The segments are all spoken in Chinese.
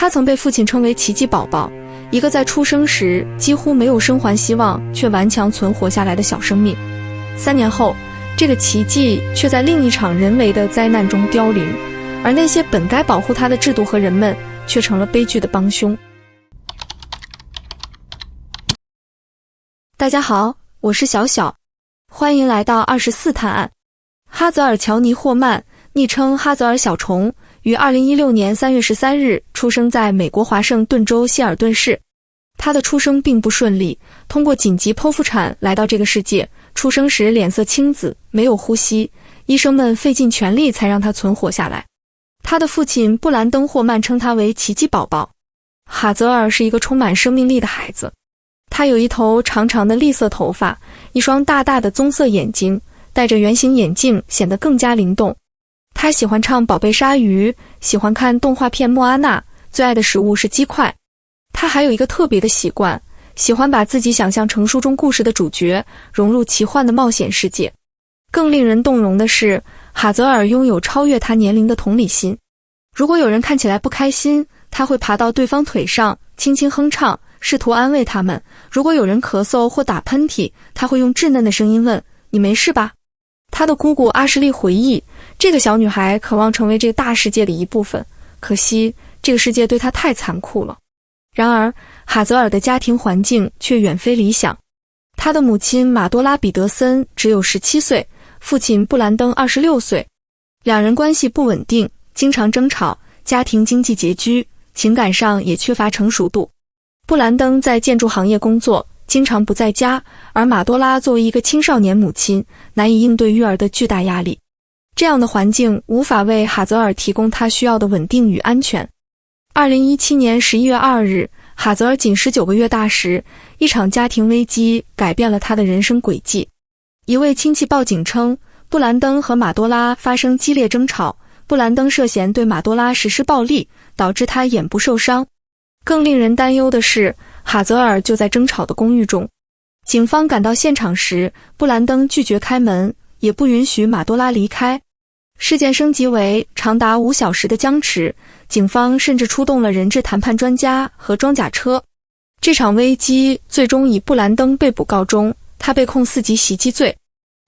他曾被父亲称为奇迹宝宝，一个在出生时几乎没有生还希望却顽强存活下来的小生命。3年后，这个奇迹却在另一场人为的灾难中凋零，而那些本该保护他的制度和人们却成了悲剧的帮凶。大家好，我是小小，欢迎来到24探案。哈泽尔·乔尼·霍曼，昵称哈泽尔小虫，于2016年3月13日出生在美国华盛顿州希尔顿市。他的出生并不顺利，通过紧急剖腹产来到这个世界。出生时脸色青紫，没有呼吸，医生们费尽全力才让他存活下来。他的父亲布兰登·霍曼称他为奇迹宝宝。哈泽尔是一个充满生命力的孩子，他有一头长长的栗色头发，一双大大的棕色眼睛，戴着圆形眼镜显得更加灵动。他喜欢唱《宝贝鲨鱼》，喜欢看动画片《莫阿娜》，最爱的食物是鸡块。他还有一个特别的习惯，喜欢把自己想象成书中故事的主角，融入奇幻的冒险世界。更令人动容的是，哈泽尔拥有超越他年龄的同理心。如果有人看起来不开心，他会爬到对方腿上，轻轻哼唱，试图安慰他们。如果有人咳嗽或打喷嚏，他会用稚嫩的声音问：“你没事吧？”他的姑姑阿什利回忆，这个小女孩渴望成为这个大世界的一部分，可惜这个世界对她太残酷了。然而，哈泽尔的家庭环境却远非理想。他的母亲马多拉·彼得森只有17岁，父亲布兰登26岁，两人关系不稳定，经常争吵，家庭经济拮据，情感上也缺乏成熟度。布兰登在建筑行业工作，经常不在家，而马多拉作为一个青少年母亲，难以应对育儿的巨大压力。这样的环境无法为哈泽尔提供他需要的稳定与安全。2017年11月2日，哈泽尔仅19个月大时，一场家庭危机改变了他的人生轨迹。一位亲戚报警称，布兰登和马多拉发生激烈争吵，布兰登涉嫌对马多拉实施暴力，导致他眼部受伤。更令人担忧的是，哈泽尔就在争吵的公寓中。警方赶到现场时，布兰登拒绝开门，也不允许马多拉离开。事件升级为长达5小时的僵持，警方甚至出动了人质谈判专家和装甲车。这场危机最终以布兰登被捕告终，他被控4级袭击罪。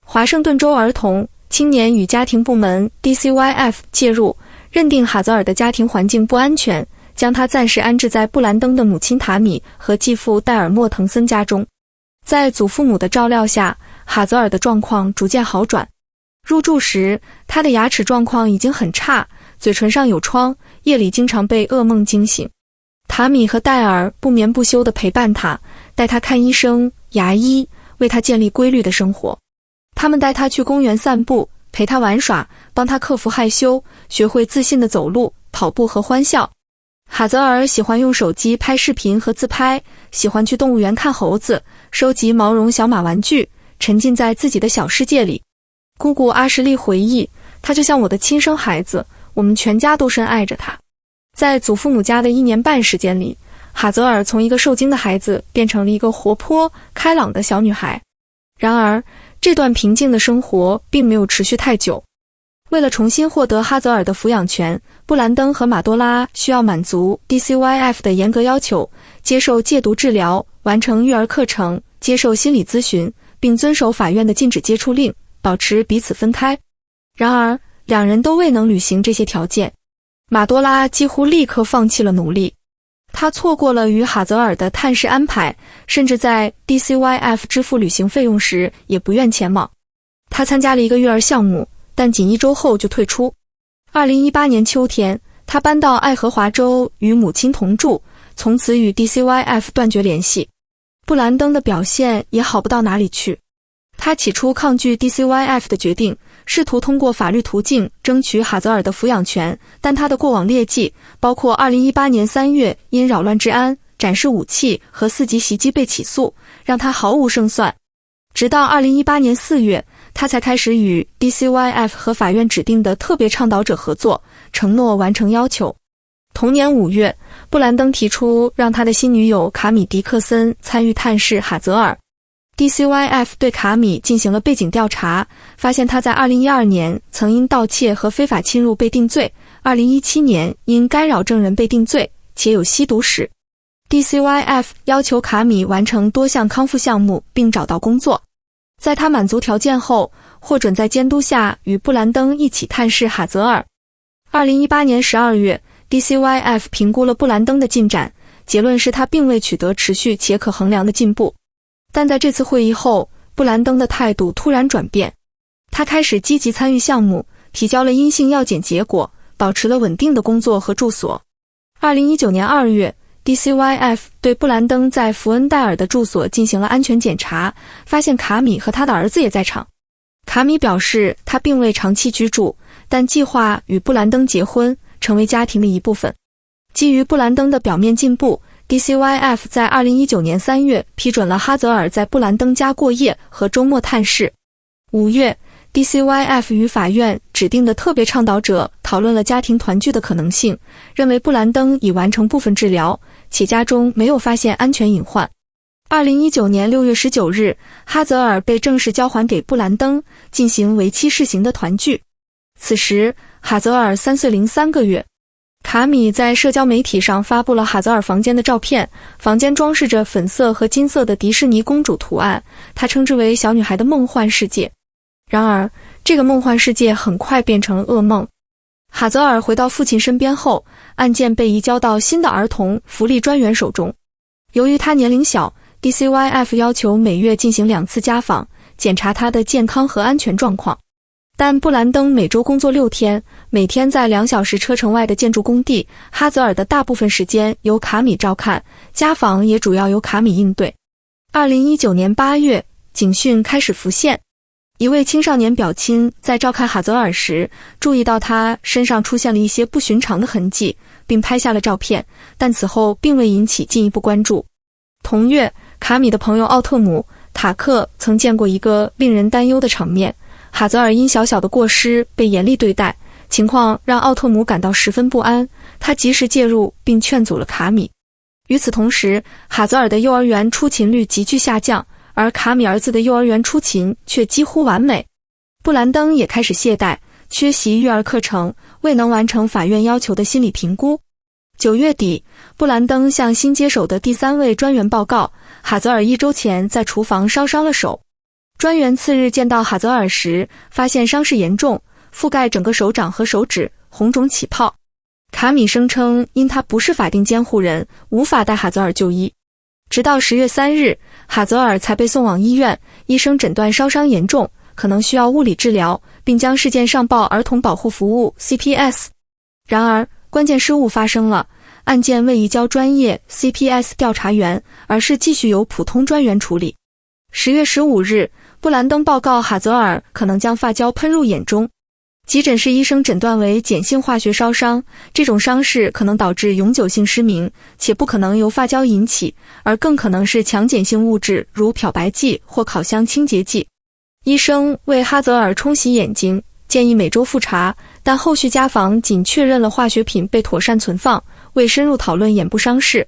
华盛顿州儿童、青年与家庭部门 DCYF 介入，认定哈泽尔的家庭环境不安全，将他暂时安置在布兰登的母亲塔米和继父戴尔莫滕森家中。在祖父母的照料下，哈泽尔的状况逐渐好转。入住时，他的牙齿状况已经很差，嘴唇上有疮，夜里经常被噩梦惊醒。塔米和戴尔不眠不休地陪伴他，带他看医生、牙医，为他建立规律的生活。他们带他去公园散步，陪他玩耍，帮他克服害羞，学会自信地走路、跑步和欢笑。哈泽尔喜欢用手机拍视频和自拍，喜欢去动物园看猴子，收集毛绒小马玩具，沉浸在自己的小世界里。姑姑阿什利回忆，他就像我的亲生孩子，我们全家都深爱着他。在祖父母家的1年半时间里，哈泽尔从一个受惊的孩子变成了一个活泼开朗的小女孩。然而，这段平静的生活并没有持续太久。为了重新获得哈泽尔的抚养权，布兰登和马多拉需要满足 DCYF 的严格要求，接受戒毒治疗，完成育儿课程，接受心理咨询，并遵守法院的禁止接触令，保持彼此分开。然而，两人都未能履行这些条件。马多拉几乎立刻放弃了努力，他错过了与哈泽尔的探视安排，甚至在 DCYF 支付旅行费用时也不愿前往。他参加了一个育儿项目，但仅1周后就退出。2018年秋天，他搬到爱荷华州与母亲同住，从此与 DCYF 断绝联系。布兰登的表现也好不到哪里去。他起初抗拒 DCYF 的决定，试图通过法律途径争取哈泽尔的抚养权，但他的过往劣迹，包括2018年3月因扰乱治安、展示武器和4级袭击被起诉，让他毫无胜算。直到2018年4月，他才开始与 DCYF 和法院指定的特别倡导者合作，承诺完成要求。同年5月，布兰登提出让他的新女友卡米·迪克森参与探视哈泽尔。DCYF 对卡米进行了背景调查，发现他在2012年曾因盗窃和非法侵入被定罪，2017年因干扰证人被定罪，且有吸毒史。DCYF 要求卡米完成多项康复项目并找到工作。在他满足条件后，获准在监督下与布兰登一起探视哈泽尔。2018年12月 ，DCYF 评估了布兰登的进展，结论是他并未取得持续且可衡量的进步。但在这次会议后，布兰登的态度突然转变，他开始积极参与项目，提交了阴性药检结果，保持了稳定的工作和住所。2019年2月，DCYF 对布兰登在福恩戴尔的住所进行了安全检查，发现卡米和他的儿子也在场。卡米表示他并未长期居住，但计划与布兰登结婚，成为家庭的一部分。基于布兰登的表面进步， DCYF 在2019年3月批准了哈泽尔在布兰登家过夜和周末探视。5月，DCYF 与法院指定的特别倡导者讨论了家庭团聚的可能性，认为布兰登已完成部分治疗，且家中没有发现安全隐患。2019年6月19日，哈泽尔被正式交还给布兰登，进行为期试行的团聚。此时，哈泽尔3岁零3个月。卡米在社交媒体上发布了哈泽尔房间的照片，房间装饰着粉色和金色的迪士尼公主图案，他称之为小女孩的梦幻世界。然而，这个梦幻世界很快变成了噩梦。哈泽尔回到父亲身边后，案件被移交到新的儿童福利专员手中。由于他年龄小， DCYF 要求每月进行2次家访，检查他的健康和安全状况。但布兰登每周工作6天，每天在2小时车程外的建筑工地，哈泽尔的大部分时间由卡米照看，家访也主要由卡米应对。2019年8月，警讯开始浮现。一位青少年表亲在照看哈泽尔时，注意到他身上出现了一些不寻常的痕迹，并拍下了照片，但此后并未引起进一步关注。同月，卡米的朋友奥特姆·塔克曾见过一个令人担忧的场面。哈泽尔因小小的过失被严厉对待，情况让奥特姆感到十分不安，他及时介入并劝阻了卡米。与此同时，哈泽尔的幼儿园出勤率急剧下降，而卡米儿子的幼儿园出勤却几乎完美。布兰登也开始懈怠，缺席育儿课程，未能完成法院要求的心理评估。9月底，布兰登向新接手的第3位专员报告，哈泽尔1周前在厨房烧伤了手。专员次日见到哈泽尔时，发现伤势严重，覆盖整个手掌和手指，红肿起泡。卡米声称，因他不是法定监护人，无法带哈泽尔就医。直到10月3日，哈泽尔才被送往医院，医生诊断烧伤严重，可能需要物理治疗，并将事件上报儿童保护服务 CPS。然而，关键失误发生了，案件未移交专业 CPS 调查员，而是继续由普通专员处理。10月15日，布兰登报告哈泽尔可能将发胶喷入眼中。急诊室医生诊断为碱性化学烧伤，这种伤势可能导致永久性失明，且不可能由发胶引起，而更可能是强碱性物质如漂白剂或烤箱清洁剂。医生为哈泽尔冲洗眼睛，建议每周复查，但后续家访仅确认了化学品被妥善存放，未深入讨论眼部伤势。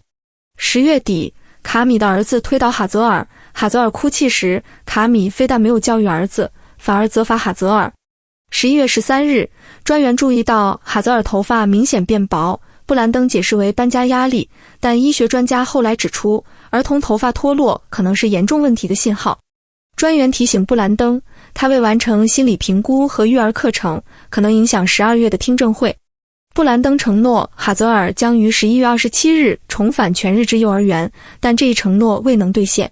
10月底，卡米的儿子推倒哈泽尔，哈泽尔哭泣时，卡米非但没有教育儿子，反而责罚哈泽尔。11月13日，专员注意到哈泽尔头发明显变薄，布兰登解释为搬家压力，但医学专家后来指出，儿童头发脱落可能是严重问题的信号。专员提醒布兰登，他未完成心理评估和育儿课程，可能影响12月的听证会。布兰登承诺哈泽尔将于11月27日重返全日制幼儿园，但这一承诺未能兑现。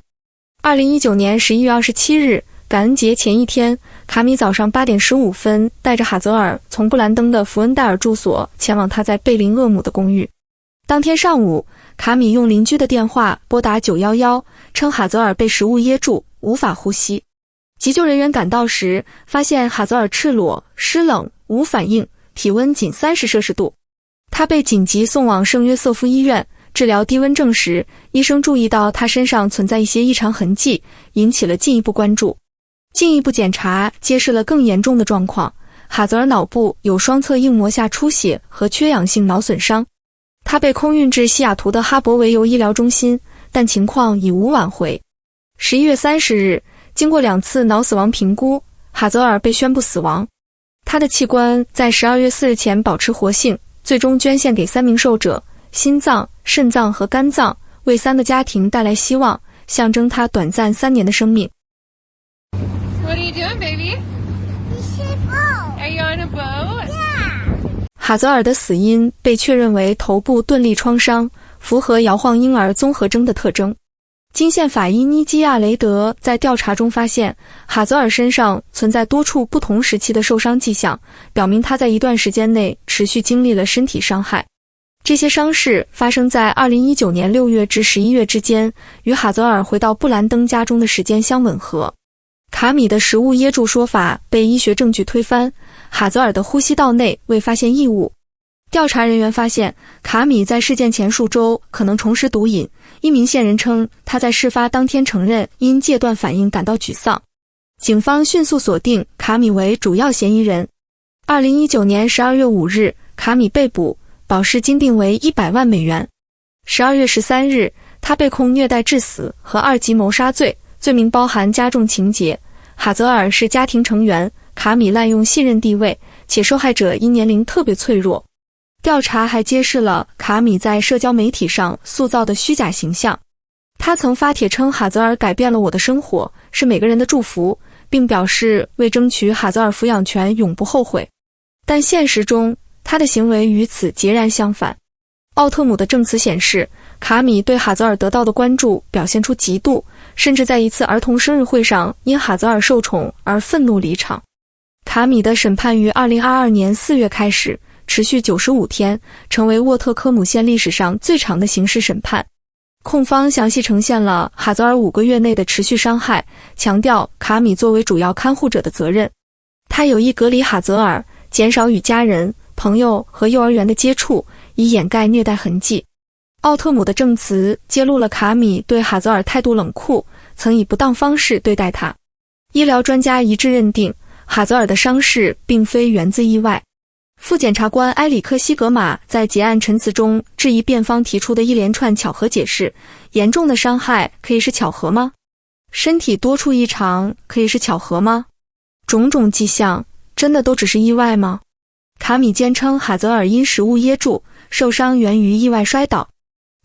2019年11月27日，感恩节前一天，卡米早上8点15分带着哈泽尔从布兰登的福恩戴尔住所前往他在贝林厄姆的公寓。当天上午，卡米用邻居的电话拨打911，称哈泽尔被食物噎住，无法呼吸。急救人员赶到时，发现哈泽尔赤裸、湿冷、无反应，体温仅30摄氏度。他被紧急送往圣约瑟夫医院治疗低温症时，医生注意到他身上存在一些异常痕迹，引起了进一步关注。进一步检查揭示了更严重的状况，哈泽尔脑部有双侧硬膜下出血和缺氧性脑损伤。他被空运至西雅图的哈伯维尤医疗中心，但情况已无挽回。11月30日，经过2次脑死亡评估，哈泽尔被宣布死亡。他的器官在12月4日前保持活性，最终捐献给3名受者，心脏、肾脏和肝脏，为3个家庭带来希望，象征他短暂3年的生命。What are you doing, baby? Are you on a boat? Yeah. 哈泽尔的死因被确认为头部钝力创伤，符合摇晃婴儿综合征的特征。金县法医尼基亚雷德在调查中发现，哈泽尔身上存在多处不同时期的受伤迹象，表明他在一段时间内持续经历了身体伤害。这些伤势发生在2019年6月至11月之间，与哈泽尔回到布兰登家中的时间相吻合。卡米的食物噎住说法被医学证据推翻，哈泽尔的呼吸道内未发现异物。调查人员发现，卡米在事件前数周可能重拾毒瘾。一名线人称，他在事发当天承认因戒断反应感到沮丧。警方迅速锁定卡米为主要嫌疑人。2019年12月5日，卡米被捕，保释金定为100万美元。12月13日，他被控虐待致死和2级谋杀罪，罪名包含加重情节。哈泽尔是家庭成员，卡米滥用信任地位，且受害者因年龄特别脆弱。调查还揭示了卡米在社交媒体上塑造的虚假形象。他曾发帖称哈泽尔改变了我的生活，是每个人的祝福，并表示为争取哈泽尔抚养权永不后悔。但现实中，他的行为与此截然相反。奥特姆的证词显示，卡米对哈泽尔得到的关注表现出嫉妒，甚至在一次儿童生日会上因哈泽尔受宠而愤怒离场。卡米的审判于2022年4月开始，持续95天，成为沃特科姆县历史上最长的刑事审判。控方详细呈现了哈泽尔5个月内的持续伤害，强调卡米作为主要看护者的责任。他有意隔离哈泽尔，减少与家人、朋友和幼儿园的接触，以掩盖虐待痕迹。奥特姆的证词揭露了卡米对哈泽尔态度冷酷，曾以不当方式对待他。医疗专家一致认定，哈泽尔的伤势并非源自意外。副检察官埃里克·西格玛在结案陈词中质疑辩方提出的一连串巧合解释：严重的伤害可以是巧合吗？身体多处异常可以是巧合吗？种种迹象真的都只是意外吗？卡米坚称哈泽尔因食物噎住，受伤源于意外摔倒。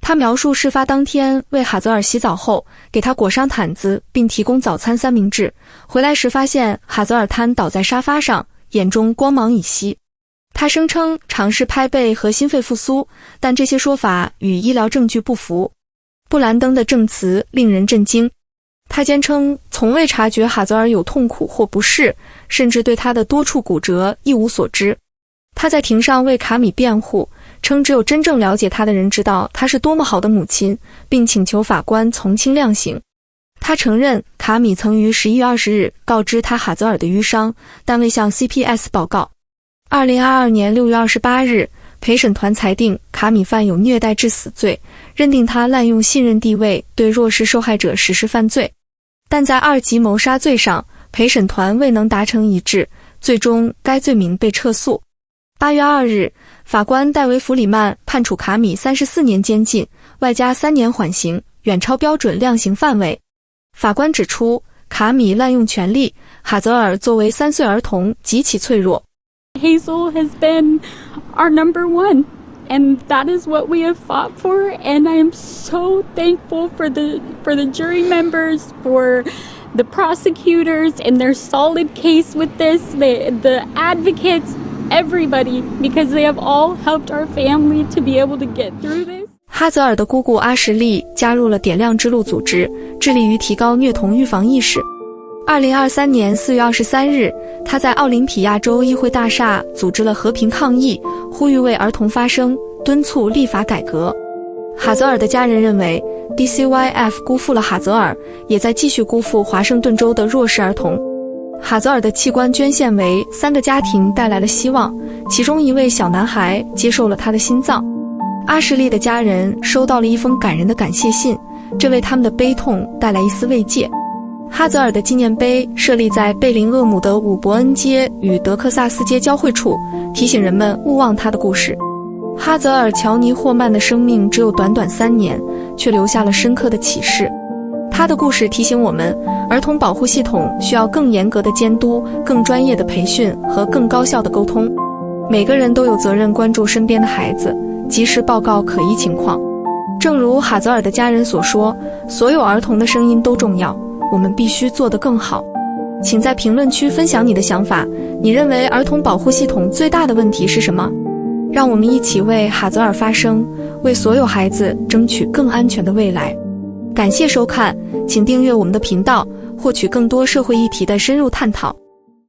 他描述事发当天为哈泽尔洗澡后，给他裹上毯子并提供早餐三明治，回来时发现哈泽尔瘫倒在沙发上，眼中光芒已熄。他声称尝试拍背和心肺复苏，但这些说法与医疗证据不符。布兰登的证词令人震惊，他坚称从未察觉哈泽尔有痛苦或不适，甚至对他的多处骨折一无所知。他在庭上为卡米辩护，称只有真正了解他的人知道他是多么好的母亲，并请求法官从轻量刑。他承认卡米曾于11月20日告知他哈泽尔的淤伤，但未向 CPS 报告。2022年6月28日，陪审团裁定卡米犯有虐待致死罪，认定他滥用信任地位对弱势受害者实施犯罪。但在2级谋杀罪上，陪审团未能达成一致，最终该罪名被撤诉。8月2日，法官戴维·弗里曼判处卡米34年监禁，外加3年缓刑，远超标准量刑范围。法官指出，卡米滥用权力，哈泽尔作为3岁儿童极其脆弱。Hazel has been our number one, and that is what we have fought for, and I am so thankful for the jury members, for the prosecutors and their solid case with this, the advocates, everybody, because they have all helped our family to be able to get through this. 哈泽尔的姑姑阿什利加入了点亮之路组织，致力于提高虐童预防意识。2023年4月23日，他在奥林匹亚州议会大厦组织了和平抗议，呼吁为儿童发声，敦促立法改革。哈泽尔的家人认为 DCYF 辜负了哈泽尔，也在继续辜负华盛顿州的弱势儿童。哈泽尔的器官捐献为3个家庭带来了希望，其中一位小男孩接受了他的心脏。阿什利的家人收到了一封感人的感谢信，这为他们的悲痛带来一丝慰藉。哈泽尔的纪念碑设立在贝林厄姆的伍伯恩街与德克萨斯街交汇处，提醒人们勿忘他的故事。哈泽尔·乔尼霍曼的生命只有短短3年，却留下了深刻的启示。他的故事提醒我们，儿童保护系统需要更严格的监督、更专业的培训和更高效的沟通。每个人都有责任关注身边的孩子，及时报告可疑情况。正如哈泽尔的家人所说，所有儿童的声音都重要，我们必须做得更好。请在评论区分享你的想法，你认为儿童保护系统最大的问题是什么？让我们一起为哈泽尔发声，为所有孩子争取更安全的未来。感谢收看，请订阅我们的频道，获取更多社会议题的深入探讨。